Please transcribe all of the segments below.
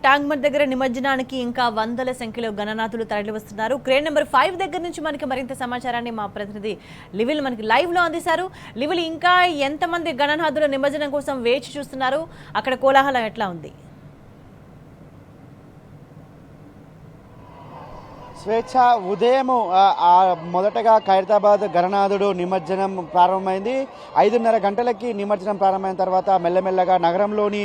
Tank bund దగ్గర నిమజ్జనానికి ఇంకా వందల సంఖ్యలో గణనాథులు తరలివస్తున్నారు. క్రేన్ నెంబర్ 5 దగ్గర నుంచి మనకి మరింత సమాచారాన్ని మా ప్రతినిధి లివిల్ మనకి లైవ్ లో అందిస్తారు. లివిల్, ఇంకా ఎంతమంది గణనాథుల నిమజ్జనం కోసం వేచి చూస్తున్నారు? అక్కడ కోలాహలం ఎట్లా ఉంది? స్వేచ్ఛ ఉదయం మొదటగా ఖైరతాబాద్ గణనాథుడు నిమజ్జనం ప్రారంభమైంది. 5:30 గంటలకి నిమజ్జనం ప్రారంభమైన తర్వాత మెల్లమెల్లగా నగరంలోని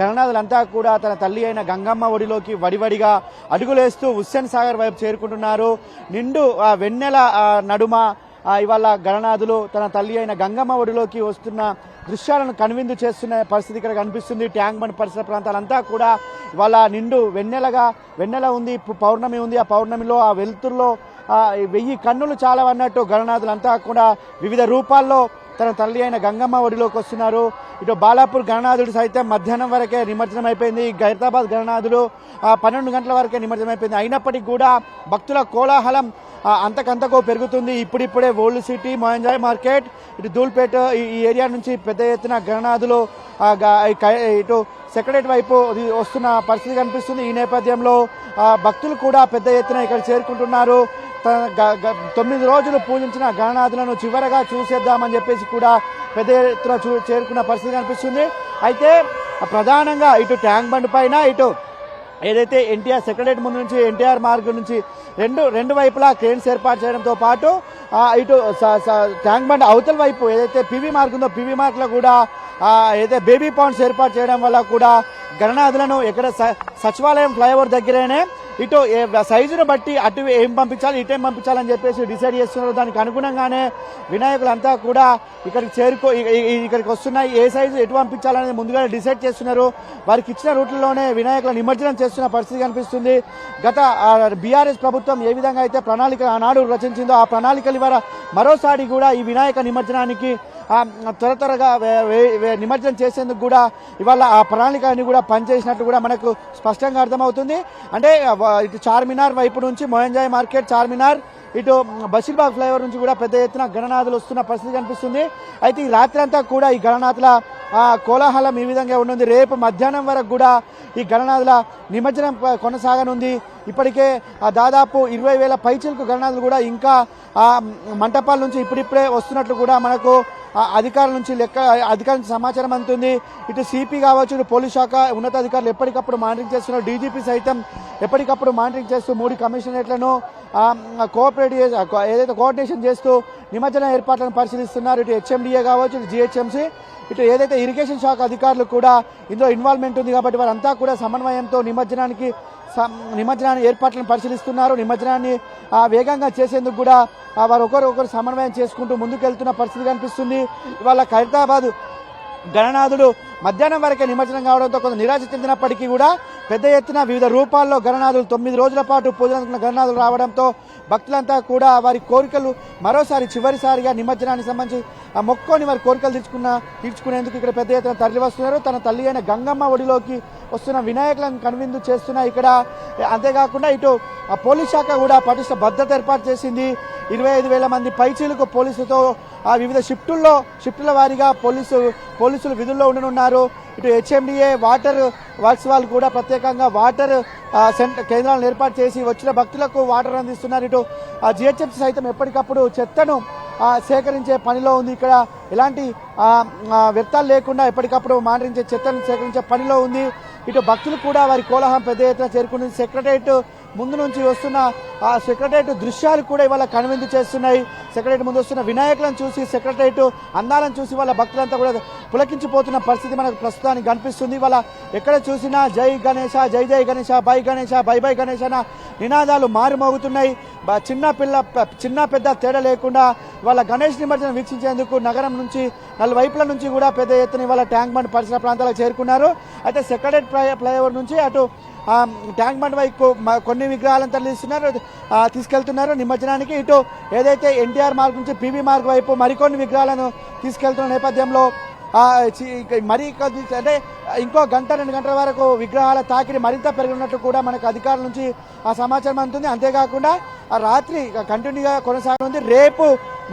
గణనాథులంతా కూడా తన తల్లి అయిన గంగమ్మ ఒడిలోకి వడివడిగా అడుగులేస్తూ హుస్సేన్ సాగర్ వైపు చేరుకుంటున్నారు. నిండు వెన్నెల నడుమ ఇవాళ గణనాథులు తన తల్లి అయిన గంగమ్మ ఒడిలోకి వస్తున్న దృశ్యాలను కనువిందు చేస్తున్న పరిస్థితి ఇక్కడ కనిపిస్తుంది. ట్యాంక్ బండ్ పరిసర ప్రాంతాలంతా కూడా ఇవాళ నిండు వెన్నెల ఉంది, పౌర్ణమి ఉంది. ఆ పౌర్ణమిలో ఆ వెలుతురులో 1000 కన్నులు చాలా అన్నట్టు గణనాథులంతా కూడా వివిధ రూపాల్లో తన తల్లి అయిన గంగమ్మ ఒడిలోకి వస్తున్నారు. ఇటు బాలాపూర్ గణనాథుడు సైతం మధ్యాహ్నం వరకే నిమజ్జనం అయిపోయింది. ఖైరతాబాద్ గణనాథుడు 12 గంటల వరకే నిమజ్జనం అయిపోయింది. అయినప్పటికీ కూడా భక్తుల కోలాహలం అంతకంతకు పెరుగుతుంది. ఇప్పుడిప్పుడే ఓల్డ్ సిటీ, మోహన్జాయ్ మార్కెట్, ఇటు ధూల్పేట ఈ ఏరియా నుంచి పెద్ద ఎత్తున గణనాథులు ఇటు సెక్రటరీ వైపు వస్తున్న పరిస్థితి కనిపిస్తుంది. ఈ నేపథ్యంలో భక్తులు కూడా పెద్ద ఎత్తున ఇక్కడ చేరుకుంటున్నారు. 9 రోజులు పూజించిన గణనాథులను చివరగా చూసేద్దామని చెప్పేసి కూడా పెద్ద ఎత్తున చేరుకున్న పరిస్థితి కనిపిస్తుంది. అయితే ప్రధానంగా ఇటు ట్యాంక్ బండ్ పైన ఇటు ఏదైతే ఎన్టీఆర్ సెక్రటరేట్ ముందు నుంచి ఎన్టీఆర్ మార్గ్ నుంచి రెండు వైపులా క్రేన్స్ ఏర్పాటు చేయడంతో పాటు ఇటు ట్యాంక్ బండ్ అవతల వైపు ఏదైతే పివి మార్గ్ ఉందో పివి మార్గ్ లో కూడా ఏదైతే బేబీ పాండ్స్ ఏర్పాటు చేయడం వల్ల కూడా గణనాథులను ఎక్కడ సచివాలయం ఫ్లైఓవర్ దగ్గరనే ఇటు సైజును బట్టి అటు ఏం పంపించాలి ఇటేం పంపించాలని చెప్పేసి డిసైడ్ చేస్తున్నారు. దానికి అనుగుణంగానే వినాయకులంతా కూడా ఇక్కడికి వస్తున్నాయి. ఏ సైజు ఎటు పంపించాలనేది ముందుగానే డిసైడ్ చేస్తున్నారు. వారికి ఇచ్చిన రూట్లలోనే వినాయకుల నిమజ్జనం చేస్తున్న పరిస్థితి కనిపిస్తుంది. గత బీఆర్ఎస్ ప్రభుత్వం ఏ విధంగా అయితే ప్రణాళిక ఆనాడు రచించిందో ఆ ప్రణాళికలు ఇవాళ మరోసారి కూడా ఈ వినాయక నిమజ్జనానికి త్వరగా నిమజ్జనం చేసేందుకు కూడా ఇవాళ ఆ ప్రణాళికని కూడా పనిచేసినట్టు కూడా మనకు స్పష్టంగా అర్థమవుతుంది. అంటే ఇటు చార్మినార్ వైపు నుంచి మోహన్జాయ్ మార్కెట్, చార్మినార్, ఇటు బషీర్బాగ్ ఫ్లైఓవర్ నుంచి కూడా పెద్ద ఎత్తున గణనాథులు వస్తున్న పరిస్థితి కనిపిస్తుంది. అయితే ఈ రాత్రి అంతా కూడా ఈ గణనాథుల కోలాహలం ఈ విధంగా ఉంటుంది. రేపు మధ్యాహ్నం వరకు కూడా ఈ గణనాథుల నిమజ్జనం కొనసాగనుంది. ఇప్పటికే దాదాపు 20,000 పైచిలకు గణనాథులు కూడా ఇంకా మంటపాల నుంచి ఇప్పుడిప్పుడే వస్తున్నట్లు కూడా మనకు అధికారుల నుంచి సమాచారం అందుతుంది. ఇటు సిపి కావచ్చు, ఇటు పోలీస్ శాఖ ఉన్నతాధికారులు ఎప్పటికప్పుడు మానిటరింగ్ చేస్తున్నారు. డీజీపీ సైతం ఎప్పటికప్పుడు మానిటరింగ్ చేస్తూ 3 కమిషనరేట్లను కోఆర్డినేషన్ చేస్తూ నిమజ్జన ఏర్పాట్లను పరిశీలిస్తున్నారు. ఇటు హెచ్ఎండిఏ కావచ్చు, ఇటు జిహెచ్ఎంసీ, ఇటు ఏదైతే ఇరిగేషన్ శాఖ అధికారులు కూడా ఇందులో ఇన్వాల్వ్మెంట్ ఉంది కాబట్టి వారంతా కూడా సమన్వయంతో నిమజ్జనాన్ని ఏర్పాట్లను పరిశీలిస్తున్నారు. నిమజ్జనాన్ని వేగంగా చేసేందుకు కూడా వారు ఒకరు సమన్వయం చేసుకుంటూ ముందుకెళ్తున్న పరిస్థితి కనిపిస్తుంది. ఇవాళ ఖైరతాబాద్ గణనాథుడు మధ్యాహ్నం వరకే నిమజ్జనం కావడంతో కొంత నిరాశ చెందినప్పటికీ కూడా పెద్ద ఎత్తున వివిధ రూపాల్లో గణనాథులు 9 రోజుల పాటు పూజలందుకున్న గణనాథులు రావడంతో భక్తులంతా కూడా వారి కోరికలు మరోసారి చివరిసారిగా నిమజ్జనానికి సంబంధించి మొక్కుని వారి కోరికలు తీర్చుకునేందుకు ఇక్కడ పెద్ద ఎత్తున తరలి వస్తున్నారు. తన తల్లి అయిన గంగమ్మ ఒడిలోకి వస్తున్న వినాయకులను కనువిందు చేస్తున్న ఇక్కడ అంతేకాకుండా ఇటు పోలీస్ శాఖ కూడా పటిష్ట భద్రత ఏర్పాటు చేసింది. 25,000 మంది పైచీలకు పోలీసులతో వివిధ షిఫ్టుల వారీగా పోలీసులు విధుల్లో ఉండనున్నారు. ఇటు హెచ్ఎండిఏ వాటర్ వర్క్స్ వాళ్ళు కూడా ప్రత్యేకంగా వాటర్ కేంద్రాలను ఏర్పాటు చేసి వచ్చిన భక్తులకు వాటర్ అందిస్తున్నారు. ఇటు జిహెచ్ఎంసీ సైతం ఎప్పటికప్పుడు చెత్తను సేకరించే పనిలో ఉంది. ఇక్కడ ఎలాంటి వ్యర్థాలు లేకుండా ఎప్పటికప్పుడు మానిటరించే చెత్తను సేకరించే పనిలో ఉంది. ఇటు భక్తులు కూడా వారి కోలాహలం పెద్ద ఎత్తున చేరుకుంది. సెక్రటరేట్ ముందు నుంచి వస్తున్న ఆ సెక్రటరేట్ దృశ్యాలు కూడా ఇవాళ కనువిందు చేస్తున్నాయి. సెక్రటరేట్ ముందు వస్తున్న వినాయకులను చూసి, సెక్రటరేట్ అందాలను చూసి వాళ్ళ భక్తులంతా కూడా పులకించిపోతున్న పరిస్థితి మనకు ప్రస్తుతానికి కనిపిస్తుంది. ఇవాళ ఎక్కడ చూసినా జై గణేశ, జై జై Ganesha, by Ganesha, by by Ganesha అన్న నినాదాలు మారుమోగుతున్నాయి. చిన్న పెద్ద తేడా లేకుండా వాళ్ళ గణేష్ నిమజ్జనం వీక్షించేందుకు నగరం నుంచి నలువైపుల నుంచి కూడా పెద్ద ఎత్తున ఇవాళ ట్యాంక్ బండ్ పరిసర ప్రాంతాలకు చేరుకున్నారు. అయితే సెక్రటరేట్ ఫ్లైఓవర్ నుంచి అటు ట్యాంక్ బండ్ వైపు కొన్ని విగ్రహాలను తీసుకెళ్తున్నారు నిమజ్జనానికి. ఇటు ఏదైతే ఎన్టీఆర్ మార్గ్ నుంచి పివి మార్గ్ వైపు మరికొన్ని విగ్రహాలను తీసుకెళ్తున్న నేపథ్యంలో మరి అంటే ఇంకో 1-2 గంటల వరకు విగ్రహాల తాకిడి మరింత పెరిగినట్లు కూడా మనకు అధికారుల నుంచి ఆ సమాచారం అందుతుంది. అంతేకాకుండా ఆ రాత్రి కంటిన్యూగా కొనసాగనుంది. రేపు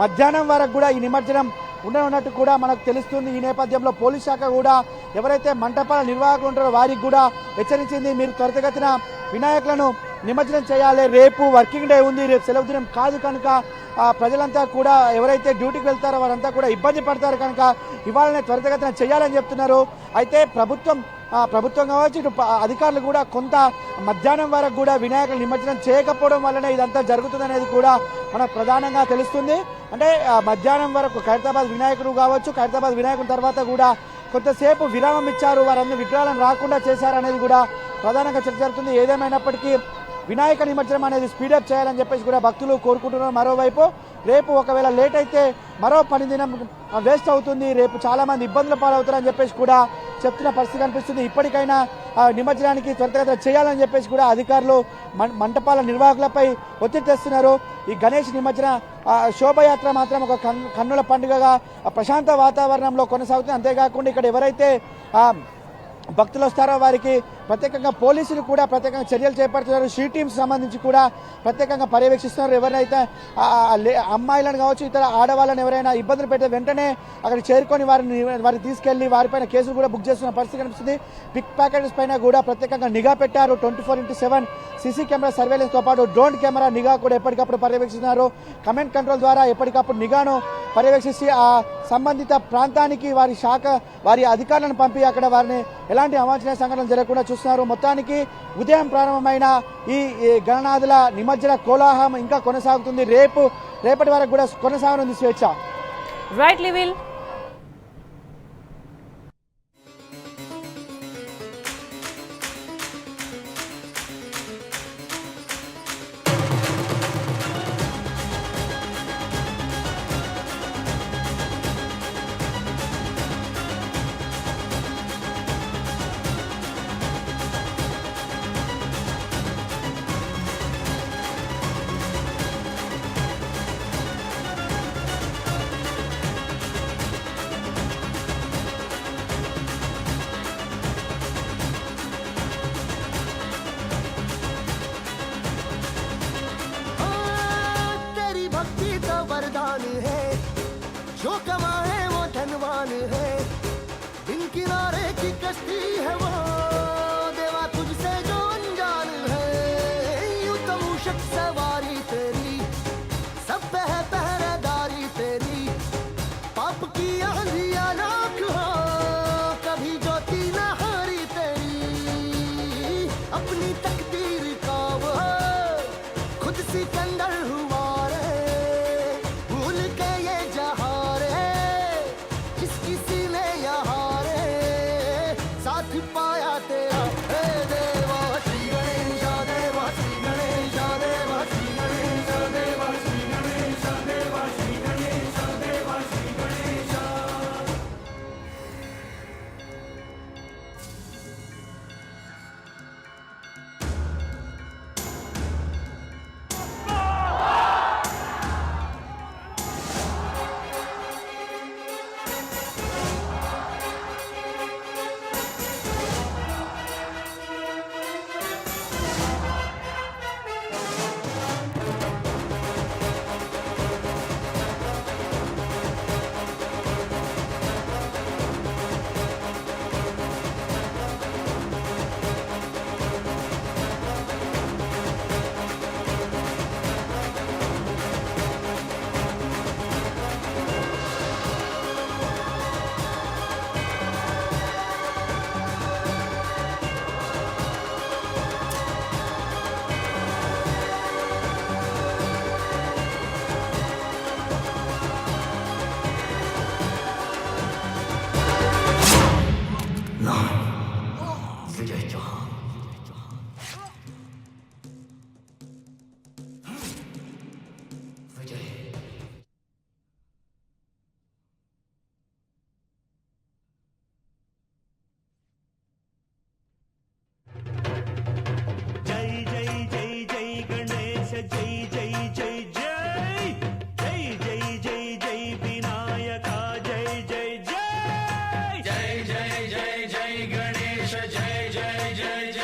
మధ్యాహ్నం వరకు కూడా ఈ నిమజ్జనం ఉన్నట్టు కూడా మనకు తెలుస్తుంది. ఈ నేపథ్యంలో పోలీస్ శాఖ కూడా ఎవరైతే మంటపాల నిర్వాహకులు ఉంటారో వారికి కూడా హెచ్చరించింది. మీరు త్వరితగతిన వినాయకులను నిమజ్జనం చేయాలి, రేపు వర్కింగ్ డే ఉంది, రేపు సెలవు దినం కాదు కనుక ప్రజలంతా కూడా ఎవరైతే డ్యూటీకి వెళ్తారో వారంతా కూడా ఇబ్బంది పడతారు కనుక ఇవాళనే త్వరితగతిన చేయాలని చెప్తున్నారు. అయితే ప్రభుత్వం కావచ్చు, ఇటు అధికారులు కూడా కొంత మధ్యాహ్నం వరకు కూడా వినాయకులు నిమజ్జనం చేయకపోవడం వల్లనే ఇదంతా జరుగుతుందనేది కూడా మనకు ప్రధానంగా తెలుస్తుంది. అంటే మధ్యాహ్నం వరకు ఖైరతాబాద్ వినాయకుడు కావచ్చు, ఖైరతాబాద్ వినాయకుడి తర్వాత కూడా కొంతసేపు విరామం ఇచ్చారు, వారందరూ విగ్రహాలను రాకుండా చేశారనేది కూడా ప్రధానంగా చర్చ జరుగుతుంది. ఏదేమైనప్పటికీ వినాయక నిమజ్జనం అనేది స్పీడప్ చేయాలని చెప్పేసి కూడా భక్తులు కోరుకుంటున్నారు. మరోవైపు రేపు ఒకవేళ లేట్ అయితే మరో 10 దినం వేస్ట్ అవుతుంది, రేపు చాలా మంది ఇబ్బందుల పాలవుతారని చెప్పేసి కూడా చెప్తున్న పరిస్థితి కనిపిస్తుంది. ఇప్పటికైనా నిమజ్జనానికి త్వరితగతిన చేయాలని చెప్పేసి కూడా అధికారులు మంటపాల నిర్వాహకులపై ఒత్తిడి తెస్తున్నారు. ఈ గణేష్ నిమజ్జన శోభయాత్ర మాత్రం ఒక కన్నుల పండుగగా ప్రశాంత వాతావరణంలో కొనసాగుతుంది. అంతేకాకుండా ఇక్కడ ఎవరైతే భక్తులు వస్తారో వారికి ప్రత్యేకంగా పోలీసులు కూడా ప్రత్యేకంగా చర్యలు చేపడుతున్నారు. షీ టీమ్స్ సంబంధించి కూడా ప్రత్యేకంగా పర్యవేక్షిస్తున్నారు. ఎవరైతే అమ్మాయిలను కావచ్చు, ఇతర ఆడవాళ్ళని ఎవరైనా ఇబ్బందులు పెడితే వెంటనే అక్కడ చేరుకొని వారిని తీసుకెళ్లి వారిపైన కేసులు కూడా బుక్ చేస్తున్న పరిస్థితి కనిపిస్తుంది. పిక్ ప్యాకెట్స్ పైన కూడా ప్రత్యేకంగా నిఘా పెట్టారు. 24/7 సీసీ కెమెరా సర్వేలెన్స్ తో పాటు డ్రోన్ కెమెరా నిఘా కూడా ఎప్పటికప్పుడు పర్యవేక్షిస్తున్నారు. కమాండ్ కంట్రోల్ ద్వారా ఎప్పటికప్పుడు నిఘాను పర్యవేక్షించి ఆ సంబంధిత ప్రాంతానికి వారి అధికారులను పంపి అక్కడ వారిని ఎలాంటి అవాంఛనీయ సంఘటనలు జరగకుండా చూస్తున్నారు. మొత్తానికి ఉదయం ప్రారంభమైన ఈ గణనాథుల నిమజ్జన కోలాహలం ఇంకా కొనసాగుతుంది. రేపటి వరకు కూడా కొనసాగనుంది. స్వేచ్ఛ. రైట్ లివిల్. है जो कमाए वो धनवान है, दिन किनारे की कश्ती है वो देवा तुझसे जो अनजान है। यूं तो मूषक सवारी तेरी सब पे है पहरेदारी तेरी, पाप की आंधिया नाक हो कभी ज्योति न हारी तेरी। अपनी तकदीर का वो खुद सिकंदर हुआ रे, भूल के ये जहां रे जिसकी सीने यहाँ रे साथ पाया तेरा। हे देवा श्री गणेश देवा श्री गणेश देवा श्री गणेश देवा श्री गणेश देवा श्री गणेश देवा श्री गणेश। जय जय जय जय गणेश जय जय जय जय जय जय जय जय विनायका जय जय जय जय जय जय जय गणेश जय जय जय जय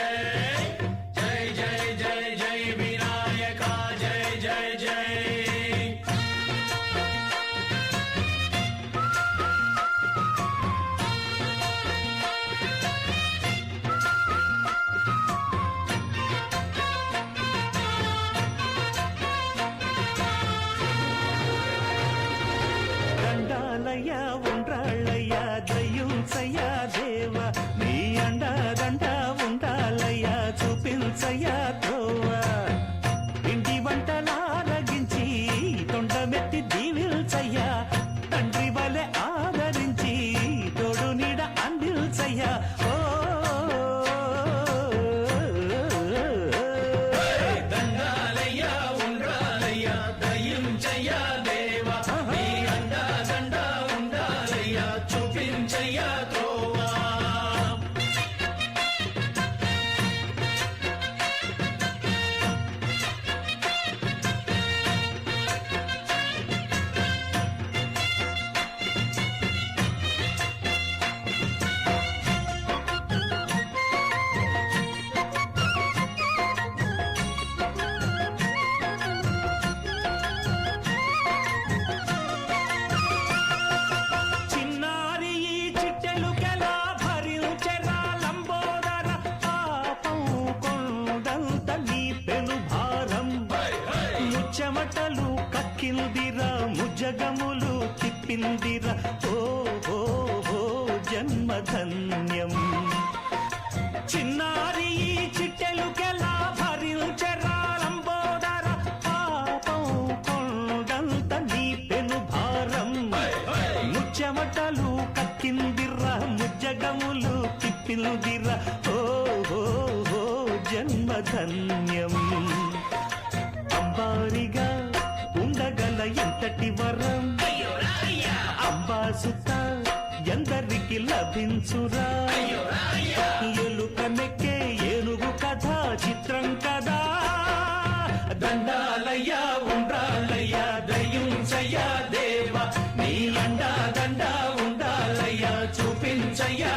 పుట్టిందిర ఓ ఓ ఓ జన్మధన్యం చిన్నారి ఈ చిట్టెలుకెలా భరించరాలంబోదర పాపం కొండంత నీ పెను భారం ముచ్చమటలు కక్కిందిర్ర ముజ్జగములు తిప్పిందిర్ర ఓ ఓ ఓ జన్మధన్యం అంబారిగా ఉండగల ఎంతటి వరం అంబాసుత ఎందరికి లభించురా ఎలుక నెక్కే ఏనుగు కథ చిత్రం కదా దండాలయ్యా ఉండాలయ్యా దయించయ్యా దేవ నీ అండా దండా ఉండాలయ్యా చూపించయ్యా